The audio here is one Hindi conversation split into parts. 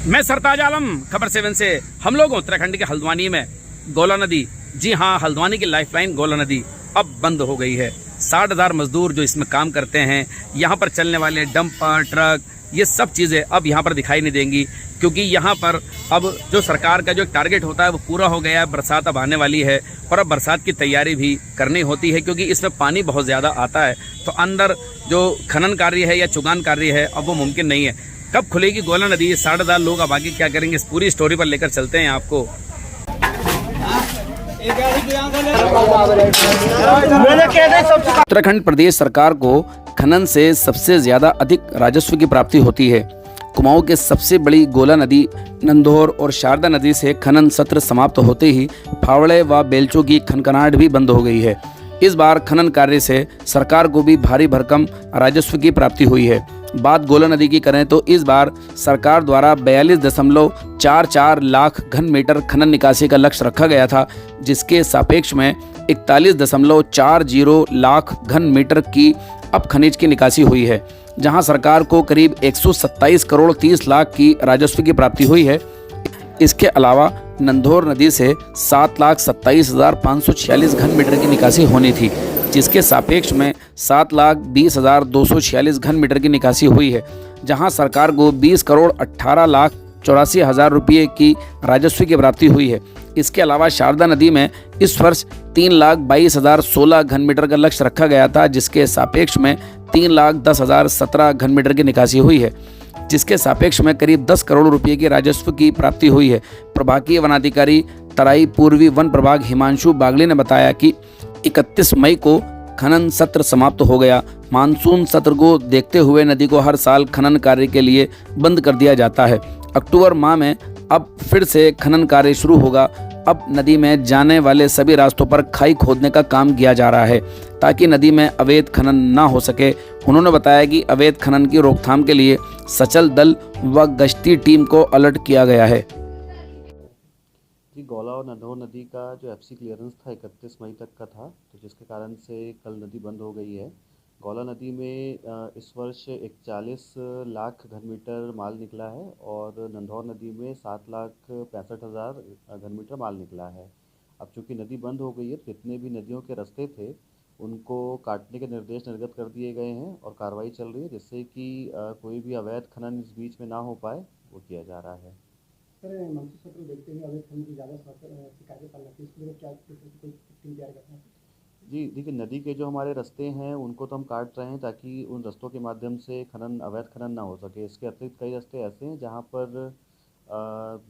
मैं सरताज आलम, खबर 7 से। हम लोग उत्तराखंड के हल्द्वानी में गोला नदी, जी हाँ, हल्द्वानी की लाइफलाइन गोला नदी अब बंद हो गई है। 60,000 मजदूर जो इसमें काम करते हैं, यहाँ पर चलने वाले डंपर, ट्रक, ये सब चीज़ें अब यहाँ पर दिखाई नहीं देंगी, क्योंकि यहाँ पर अब जो सरकार का जो टारगेट होता है वो पूरा हो गया है। बरसात अब आने वाली है और अब बरसात की तैयारी भी करनी होती है, क्योंकि इसमें पानी बहुत ज़्यादा आता है। तो अंदर जो खनन कार्य है या चुगान कार्य है अब वो मुमकिन नहीं है। कब खुलेगी गोला नदी, 60,000 लोग अब आगे क्या करेंगे, इस पूरी स्टोरी पर लेकर चलते हैं आपको। उत्तराखंड प्रदेश सरकार को खनन से सबसे ज्यादा अधिक राजस्व की प्राप्ति होती है। कुमाऊं के सबसे बड़ी गोला नदी, नंधौर और शारदा नदी से खनन सत्र समाप्त होते ही फावड़े व बेलचों की खनखनाहट भी बंद हो गई है। इस बार खनन कार्य से सरकार को भी भारी भरकम राजस्व की प्राप्ति हुई है। बात गोला नदी की करें तो इस बार सरकार द्वारा 42.44 लाख घन मीटर खनन निकासी का लक्ष्य रखा गया था, जिसके सापेक्ष में 41.40 लाख घन मीटर की अब खनिज की निकासी हुई है, जहां सरकार को करीब 127 करोड़ 30 लाख की राजस्व की प्राप्ति हुई है। इसके अलावा नंधौर नदी से 7,27,546 घन मीटर की निकासी होनी थी, जिसके सापेक्ष में 7,20,246 घन मीटर की निकासी हुई है, जहां सरकार को 20 करोड़ 18 लाख 84 हज़ार रुपये की राजस्व की प्राप्ति हुई है। इसके अलावा शारदा नदी में इस वर्ष 3,22,016 घन मीटर का लक्ष्य रखा गया था, जिसके सापेक्ष में 3,10,017 घन मीटर की निकासी हुई है, जिसके सापेक्ष में करीब 10 करोड़ रुपये की राजस्व की प्राप्ति हुई है। प्रभागीय वनाधिकारी तराई पूर्वी वन प्रभाग हिमांशु बागले ने बताया कि 31 मई को खनन सत्र समाप्त हो गया। मानसून सत्र को देखते हुए नदी को हर साल खनन कार्य के लिए बंद कर दिया जाता है। अक्टूबर माह में अब फिर से खनन कार्य शुरू होगा। अब नदी में जाने वाले सभी रास्तों पर खाई खोदने का काम किया जा रहा है, ताकि नदी में अवैध खनन ना हो सके। उन्होंने बताया कि अवैध खनन की रोकथाम के लिए सचल दल व गश्ती टीम को अलर्ट किया गया है। जी, गोला और नंधौर नदी का जो एफसी क्लियरेंस था 31 मई तक का था, तो जिसके कारण से कल नदी बंद हो गई है। गोला नदी में इस वर्ष 41 लाख घन मीटर माल निकला है और नंधौर नदी में 7,65,000 घन मीटर माल निकला है। अब चूँकि नदी बंद हो गई है, जितने भी नदियों के रास्ते थे उनको काटने के निर्देश निर्गत कर दिए गए हैं और कार्रवाई चल रही है, जिससे कि कोई भी अवैध खनन इस बीच में ना हो पाए, वो किया जा रहा है। सर, मानसून सत्र देखते हुए अवैध खनन की ज़्यादा शिकायतें पाल रही है, इसके लिए क्या कोई टीम तैयार करना है? जी देखिए, नदी के जो हमारे रास्ते हैं उनको तो हम काट रहे हैं ताकि उन रास्तों के माध्यम से अवैध खनन ना हो सके। इसके अतिरिक्त कई रास्ते ऐसे हैं जहाँ पर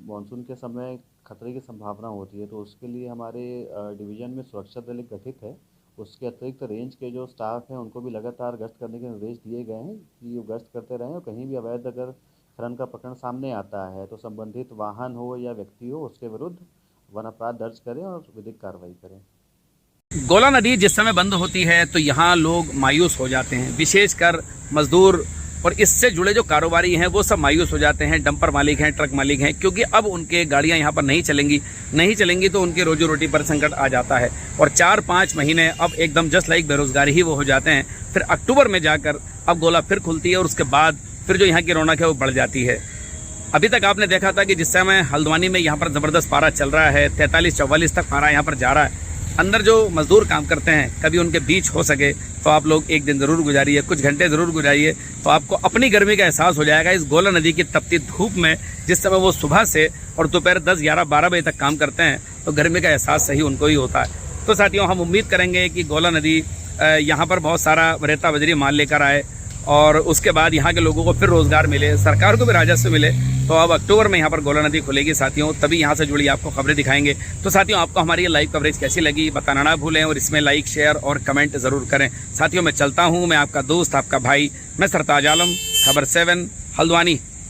मानसून के समय खतरे की संभावना होती है, तो उसके लिए हमारे डिवीज़न में सुरक्षा दल एक गठित है। उसके अतिरिक्त रेंज के जो स्टाफ हैं उनको भी लगातार गश्त करने के निर्देश दिए गए हैं कि वो गश्त करते रहें और कहीं भी अवैध अगर खनन का प्रकरण सामने आता है तो संबंधित वाहन हो या व्यक्ति हो, उसके विरुद्ध वन अपराध दर्ज करें और विधिक कार्रवाई करें। गोला नदी जिस समय बंद होती है तो यहाँ लोग मायूस हो जाते हैं, विशेषकर मजदूर और इससे जुड़े जो कारोबारी हैं वो सब मायूस हो जाते हैं। डंपर मालिक हैं, ट्रक मालिक हैं, क्योंकि अब उनके गाड़ियाँ यहाँ पर नहीं चलेंगी तो उनकी रोजी रोटी पर संकट आ जाता है और 4-5 महीने अब एकदम जस्ट लाइक बेरोजगारी ही वो हो जाते हैं। फिर अक्टूबर में जाकर अब गोला फिर खुलती है और उसके बाद फिर जो यहाँ की रौनक है वो बढ़ जाती है। अभी तक आपने देखा था कि जिस समय हल्द्वानी में यहाँ पर ज़बरदस्त पारा चल रहा है, 43-44 तक पारा यहाँ पर जा रहा है। अंदर जो मजदूर काम करते हैं, कभी उनके बीच हो सके तो आप लोग एक दिन ज़रूर गुजारिए, कुछ घंटे ज़रूर गुजारिए, तो आपको अपनी गर्मी का एहसास हो जाएगा। इस गोला नदी की तपती धूप में जिस समय वो सुबह से और दोपहर 10, 11, 12 बजे तक काम करते हैं तो गर्मी का एहसास सही उनको ही होता है। तो साथियों, हम उम्मीद करेंगे कि गोला नदी यहाँ पर बहुत सारा रेता बजरी माल लेकर आए और उसके बाद यहाँ के लोगों को फिर रोज़गार मिले, सरकार को भी राजस्व मिले। तो अब अक्टूबर में यहाँ पर गोला नदी खुलेगी साथियों, तभी यहाँ से जुड़ी आपको खबरें दिखाएंगे। तो साथियों, आपको हमारी ये लाइव कवरेज कैसी लगी बताना ना भूलें और इसमें लाइक, शेयर और कमेंट ज़रूर करें। साथियों, मैं चलता हूँ, मैं आपका दोस्त, आपका भाई, मैं सरताज आलम, खबर 7 हल्द्वानी।